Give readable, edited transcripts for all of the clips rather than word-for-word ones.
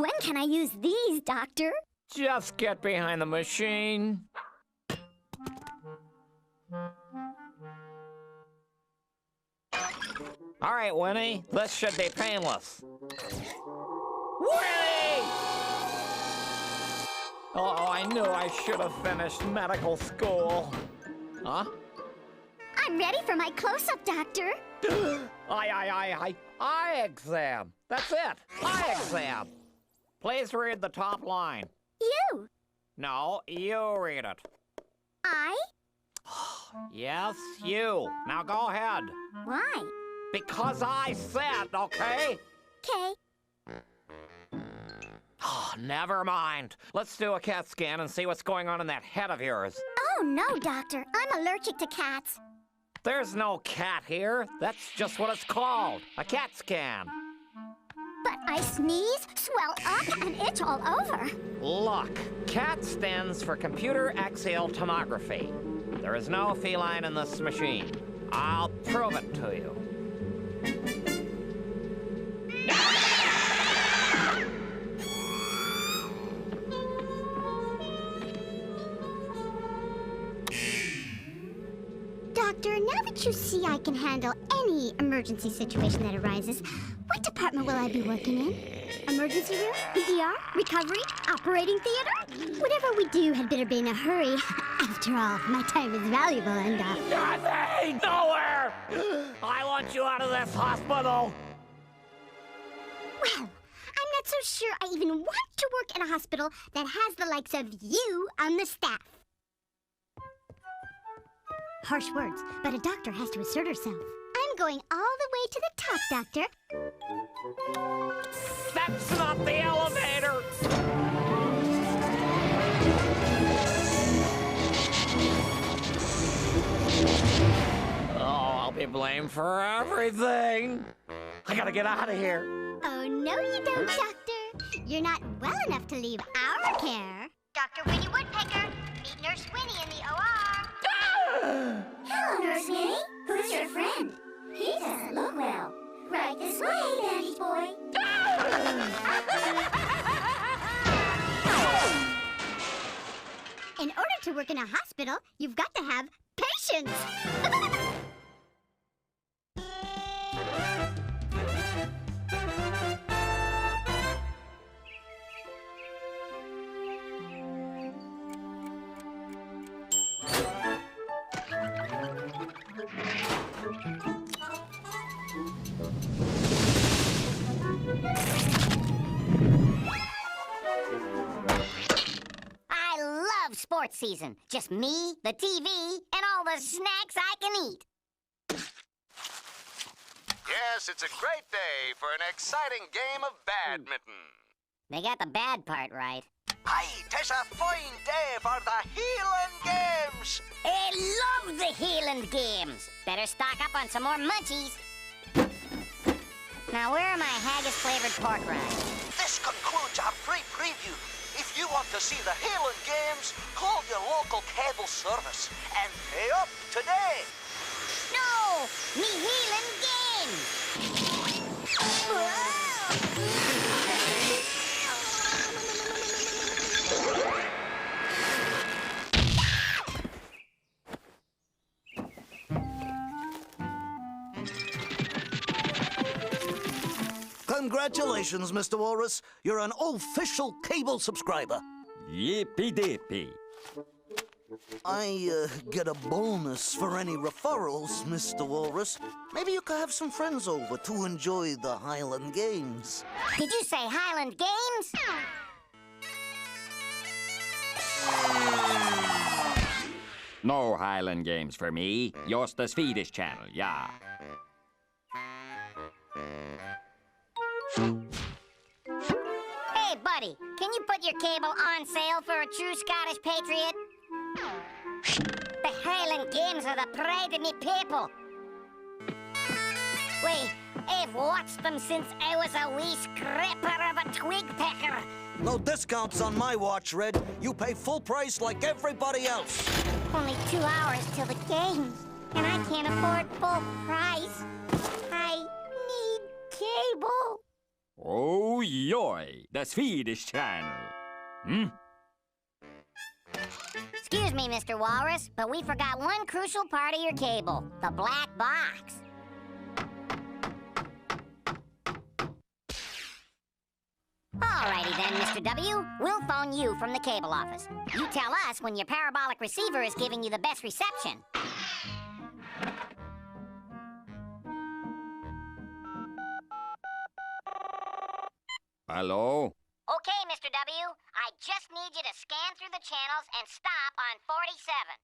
When can I use these, Doctor? Just get behind the machine. All right, Winnie, this should be painless. Winnie! Oh, I knew I should have finished medical school. Huh? I'm ready for my close-up, Doctor. Eye exam. That's it. Eye exam. Please read the top line. You. No, you read it. I? Yes, you. Now go ahead. Why? Because I said, okay? Okay. Oh, never mind. Let's do a CAT scan and see what's going on in that head of yours. Oh, no, Doctor. I'm allergic to cats. There's no cat here. That's just what it's called, a CAT scan. But I sneeze, swell up, and itch all over. Look, CAT stands for computer axial tomography. There is no feline in this machine. I'll prove it to you. Doctor, now that you see I can handle any emergency situation that arises, what department will I be working in? Emergency room? ER? Recovery? Operating theater? Whatever we do had better be in a hurry. After all, my time is valuable and, Nothing! Nowhere! I want you out of this hospital! Well, I'm not so sure I even want to work in a hospital that has the likes of you on the staff. Harsh words, but a doctor has to assert herself. I'm going all the way to the top, Doctor. That's not the elevator! Oh, I'll be blamed for everything. I gotta get out of here. Oh, no you don't, Doctor. You're not well enough to leave our care. Dr. Woody Woodpecker, meet Nurse Winnie in the OR. Hello, Nurse Winnie. Who's your friend? He doesn't look well. Right this way, Bandage Boy. In order to work in a hospital, you've got to have patience. Sports season. Just me, the TV, and all the snacks I can eat. Yes, it's a great day for an exciting game of badminton. They got the bad part right. Aye, 'tis a fine day for the Healing Games. I love the Healing Games. Better stock up on some more munchies. Now, where are my haggis-flavored pork rinds? This concludes our free preview. If you want to see the Healing Games, call your local cable service and pay up today. No! Me Healing Games! Congratulations, Mr. Walrus. You're an official cable subscriber. Yippee-dippee. I get a bonus for any referrals, Mr. Walrus. Maybe you could have some friends over to enjoy the Highland Games. Did you say Highland Games? No Highland Games for me. Just the Swedish channel, yeah. Hey, buddy, can you put your cable on sale for a true Scottish patriot? The Highland Games are the pride of me people. Wait, I've watched them since I was a wee scraper of a twig pecker. No discounts on my watch, Red. You pay full price like everybody else. Only 2 hours till the games, and I can't afford full price. I need cable. Oh, yoy, the Swedish channel. Hmm? Excuse me, Mr. Walrus, but we forgot one crucial part of your cable, the black box. Alrighty then, Mr. W. We'll phone you from the cable office. You tell us when your parabolic receiver is giving you the best reception. Hello? Okay, Mr. W. I just need you to scan through the channels and stop on 47.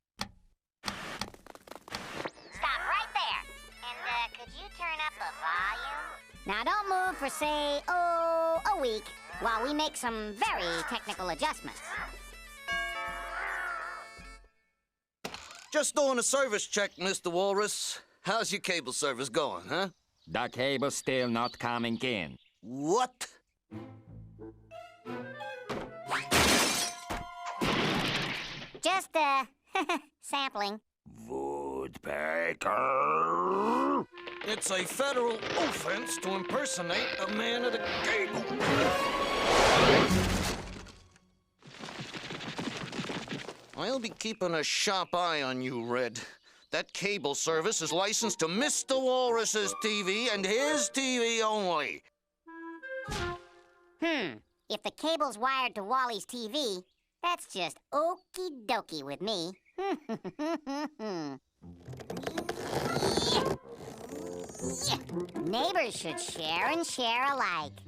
Stop right there. And, could you turn up the volume? Now, don't move for, say, a week, while we make some very technical adjustments. Just doing a service check, Mr. Walrus. How's your cable service going, huh? The cable's still not coming in. What? Just, sampling. Woodpecker! It's a federal offense to impersonate a man at a cable. I'll be keeping a sharp eye on you, Red. That cable service is licensed to Mr. Walrus's TV and his TV only. If the cable's wired to Wally's TV, that's just okie dokie with me. Neighbors should share and share alike.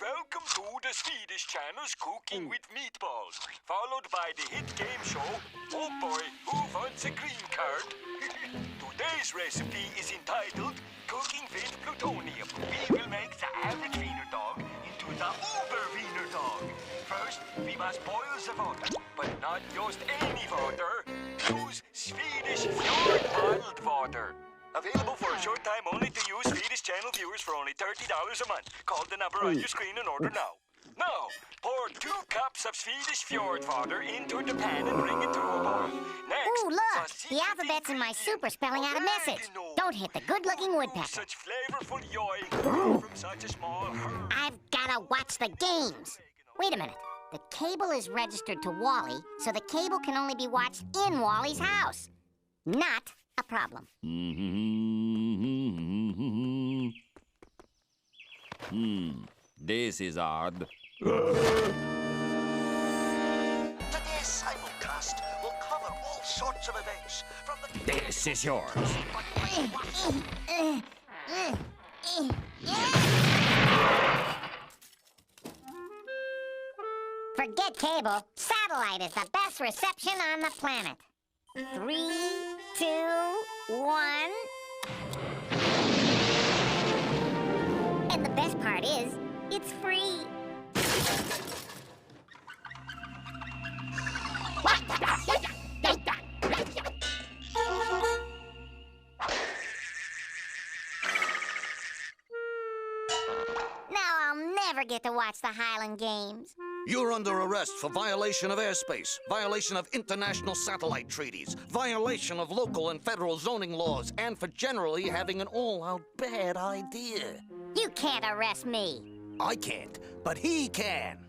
Welcome to the Swedish channel's Cooking with Meatballs, followed by the hit game show, Oh Boy, Who Wants a Green Card? Today's recipe is entitled Cooking with Plutonium. We will make the average wiener dog into the uber wiener dog. First, we must boil the water, but not just any water. Use Swedish fjord bottled water. Available for a short time only to use Swedish channel viewers for only $30 a month. Call the number on your screen and order now. Now, pour 2 cups of Swedish fjord water into the pan and bring it to a boil. Next, Ooh, look! The alphabet's in my soup are spelling out a message. Don't hit the good-looking woodpecker. Such flavorful yoy from such a small herb. I've gotta watch the games. Wait a minute. The cable is registered to Wally, so the cable can only be watched in Wally's house. Not a problem. This is odd. Today's simulcast will cover all sorts of events from the... This is yours. Forget cable. Satellite is the best reception on the planet. 3, 2, 1. And the best part is, it's free. Now I'll never get to watch the Highland Games. You're under arrest for violation of airspace, violation of international satellite treaties, violation of local and federal zoning laws, and for generally having an all-out bad idea. You can't arrest me. I can't, but he can.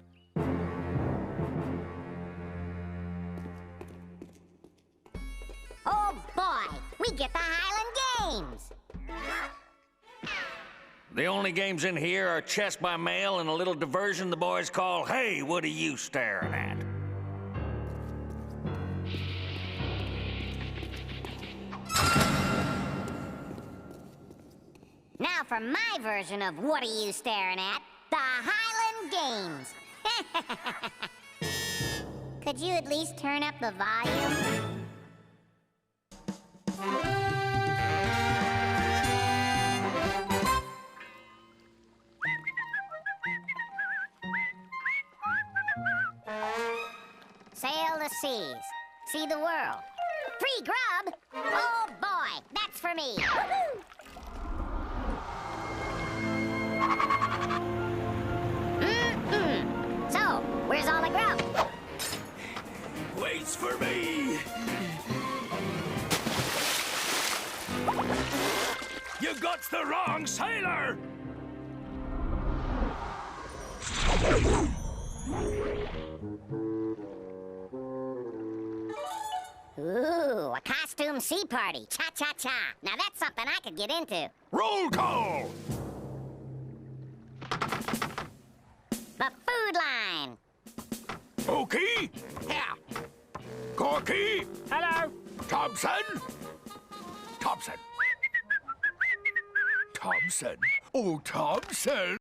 Oh boy, we get the Highland Games. The only games in here are chess by mail and a little diversion the boys call, Hey, what are you staring at? Now for my version of What Are You Staring At? The Highland Games. Could you at least turn up the volume? Sail the seas. See the world. Free grub? Oh boy, that's for me. Woohoo! So, where's all the grub? Waits for me. That's the wrong sailor! Ooh, a costume sea party. Cha-cha-cha. Now that's something I could get into. Roll call! The food line. Pokey? Yeah. Corky? Hello. Thompson? Thompson. Thompson? Oh, Thompson.